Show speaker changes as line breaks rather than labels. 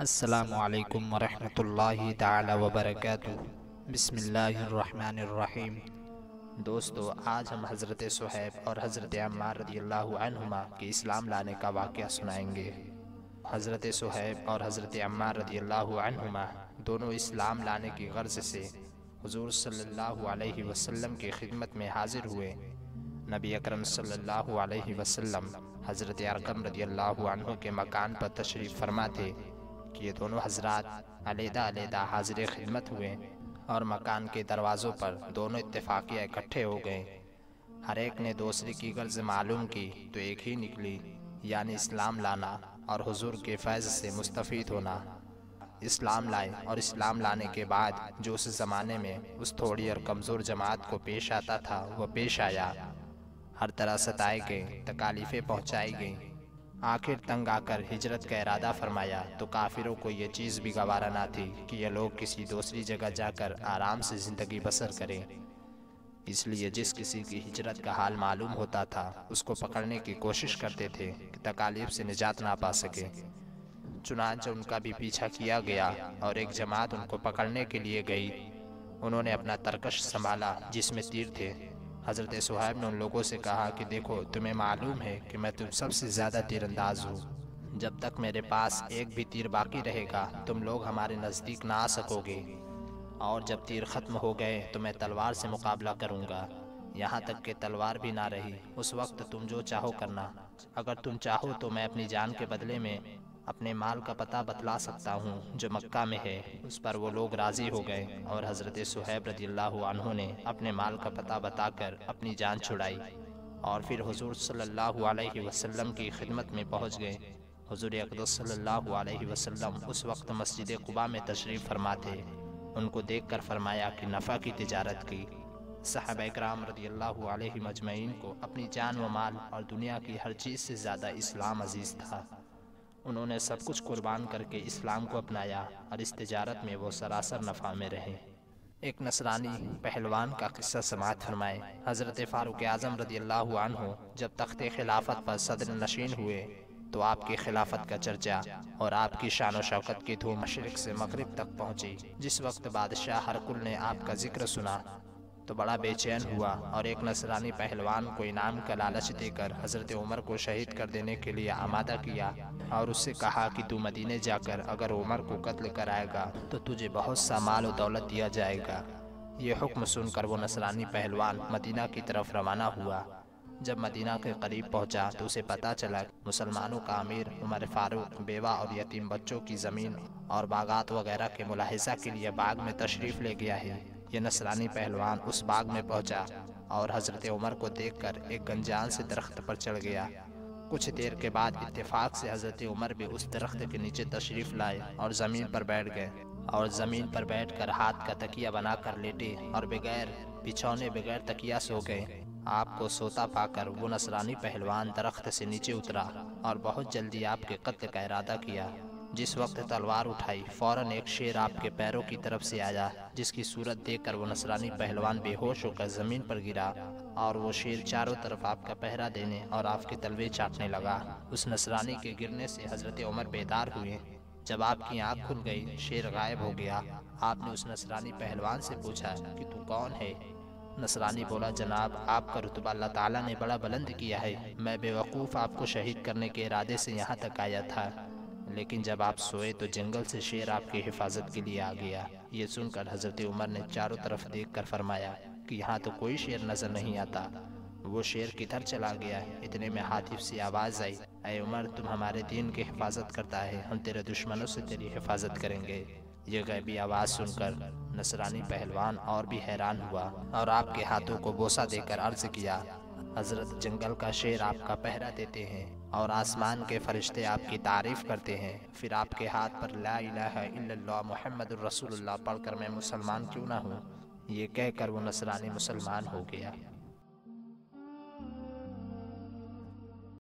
السلام علیکم ورحمۃ اللہ تعالی وبرکاتہ۔ بسم اللہ الرحمن الرحیم۔ دوستو، آج ہم حضرت صہیب اور حضرت عمار رضی اللہ عنہما کے اسلام لانے کا واقعہ سنائیں گے۔ حضرت صہیب اور حضرت عمار رضی اللہ عنہما دونوں اسلام لانے کی غرض سے حضور صلی اللہ علیہ وسلم کی خدمت میں حاضر ہوئے۔ نبی اکرم صلی اللہ علیہ وسلم حضرت ارقم رضی اللہ عنہ کے مکان پر تشریف فرما تھے کہ یہ دونوں حضرات علیحدہ علیحدہ حاضر خدمت ہوئے اور مکان کے دروازوں پر دونوں اتفاقیہ اکٹھے ہو گئے۔ ہر ایک نے دوسرے کی غرض معلوم کی تو ایک ہی نکلی، یعنی اسلام لانا اور حضور کے فیض سے مستفید ہونا۔ اسلام لائے اور اسلام لانے کے بعد جو اس زمانے میں اس تھوڑی اور کمزور جماعت کو پیش آتا تھا وہ پیش آیا۔ ہر طرح ستائے گئے، تکالیفیں پہنچائی گئیں۔ آخر تنگ آ کر ہجرت کا ارادہ فرمایا تو کافروں کو یہ چیز بھی گوارا نہ تھی کہ یہ لوگ کسی دوسری جگہ جا کر آرام سے زندگی بسر کریں۔ اس لیے جس کسی کی ہجرت کا حال معلوم ہوتا تھا اس کو پکڑنے کی کوشش کرتے تھے کہ تکالیف سے نجات نہ پا سکے۔ چنانچہ ان کا بھی پیچھا کیا گیا اور ایک جماعت ان کو پکڑنے کے لیے گئی۔ انہوں نے اپنا ترکش سنبھالا جس میں تیر تھے۔ حضرت صہیب نے ان لوگوں سے کہا کہ دیکھو، تمہیں معلوم ہے کہ میں تم سب سے زیادہ تیر انداز ہوں۔ جب تک میرے پاس ایک بھی تیر باقی رہے گا تم لوگ ہمارے نزدیک نہ آ سکو گے، اور جب تیر ختم ہو گئے تو میں تلوار سے مقابلہ کروں گا، یہاں تک کہ تلوار بھی نہ رہی۔ اس وقت تم جو چاہو کرنا۔ اگر تم چاہو تو میں اپنی جان کے بدلے میں اپنے مال کا پتہ بتلا سکتا ہوں جو مکہ میں ہے۔ اس پر وہ لوگ راضی ہو گئے اور حضرت صہیب رضی اللہ عنہ نے اپنے مال کا پتہ بتا کر اپنی جان چھڑائی اور پھر حضور صلی اللہ علیہ وسلم کی خدمت میں پہنچ گئے۔ حضور اقدس صلی اللہ علیہ وسلم اس وقت مسجد قباء میں تشریف فرما تھے۔ ان کو دیکھ کر فرمایا کہ نفع کی تجارت کی۔ صحابہ کرام رضی اللہ علیہ مجمعین کو اپنی جان و مال اور دنیا کی ہر چیز سے زیادہ اسلام عزیز تھا۔ انہوں نے سب کچھ قربان کر کے اسلام کو اپنایا اور اس تجارت میں وہ سراسر نفع میں رہے۔ ایک نصرانی پہلوان کا قصہ سماعت فرمائے۔ حضرت فاروق اعظم رضی اللہ عنہ جب تخت خلافت پر صدر نشین ہوئے تو آپ کی خلافت کا چرچا اور آپ کی شان و شوکت کی دھوم مشرق سے مغرب تک پہنچی۔ جس وقت بادشاہ ہرقل نے آپ کا ذکر سنا تو بڑا بے چین ہوا اور ایک نصرانی پہلوان کو انعام کا لالچ دے کر حضرت عمر کو شہید کر دینے کے لیے آمادہ کیا اور اس سے کہا کہ تو مدینے جا کر اگر عمر کو قتل کرائے گا تو تجھے بہت سا مال و دولت دیا جائے گا۔ یہ حکم سن کر وہ نصرانی پہلوان مدینہ کی طرف روانہ ہوا۔ جب مدینہ کے قریب پہنچا تو اسے پتہ چلا مسلمانوں کا امیر عمر فاروق بیوہ اور یتیم بچوں کی زمین اور باغات وغیرہ کے ملاحظہ کے لیے باغ میں تشریف لے گیا ہے۔ یہ نصرانی پہلوان اس باغ میں پہنچا اور حضرت عمر کو دیکھ کر ایک گنجان سے درخت پر چڑھ گیا۔ کچھ دیر کے بعد اتفاق سے حضرت عمر بھی اس درخت کے نیچے تشریف لائے اور زمین پر بیٹھ گئے، اور زمین پر بیٹھ کر ہاتھ کا تکیہ بنا کر لیٹے اور بغیر بچھونے بغیر تکیہ سو گئے۔ آپ کو سوتا پا کر وہ نصرانی پہلوان درخت سے نیچے اترا اور بہت جلدی آپ کے قتل کا ارادہ کیا۔ جس وقت تلوار اٹھائی فوراً ایک شیر آپ کے پیروں کی طرف سے آیا، جس کی صورت دیکھ کر وہ نصرانی پہلوان بے ہوش ہو کر زمین پر گرا اور وہ شیر چاروں طرف آپ کا پہرا دینے اور آپ کے تلوے چاٹنے لگا۔ اس نصرانی کے گرنے سے حضرت عمر بیدار ہوئے۔ جب آپ کی آنکھ کھل گئی شیر غائب ہو گیا۔ آپ نے اس نصرانی پہلوان سے پوچھا کہ تو کون ہے؟ نصرانی بولا، جناب آپ کا رتبہ اللہ تعالیٰ نے بڑا بلند کیا ہے۔ میں بے وقوف آپ کو شہید کرنے کے ارادے سے یہاں تک آیا تھا، لیکن جب آپ سوئے تو جنگل سے شیر آپ کی حفاظت کے لیے آ گیا۔ یہ سن کر حضرت عمر نے چاروں طرف دیکھ کر فرمایا کہ یہاں تو کوئی شیر نظر نہیں آتا، وہ شیر کدھر چلا گیا؟ اتنے میں حاطب سے آواز آئی، اے عمر، تم ہمارے دین کی حفاظت کرتا ہے، ہم تیرے دشمنوں سے تیری حفاظت کریں گے۔ یہ غیبی آواز سن کر نصرانی پہلوان اور بھی حیران ہوا اور آپ کے ہاتھوں کو بوسہ دے کر عرض کیا، حضرت جنگل کا شیر آپ کا پہرا دیتے ہیں اور آسمان کے فرشتے آپ کی تعریف کرتے ہیں، پھر آپ کے ہاتھ پر لا الہ الا اللہ محمد الرسول اللہ پڑھ کر میں مسلمان کیوں نہ ہوں؟ یہ کہہ کر وہ نصرانی مسلمان ہو گیا۔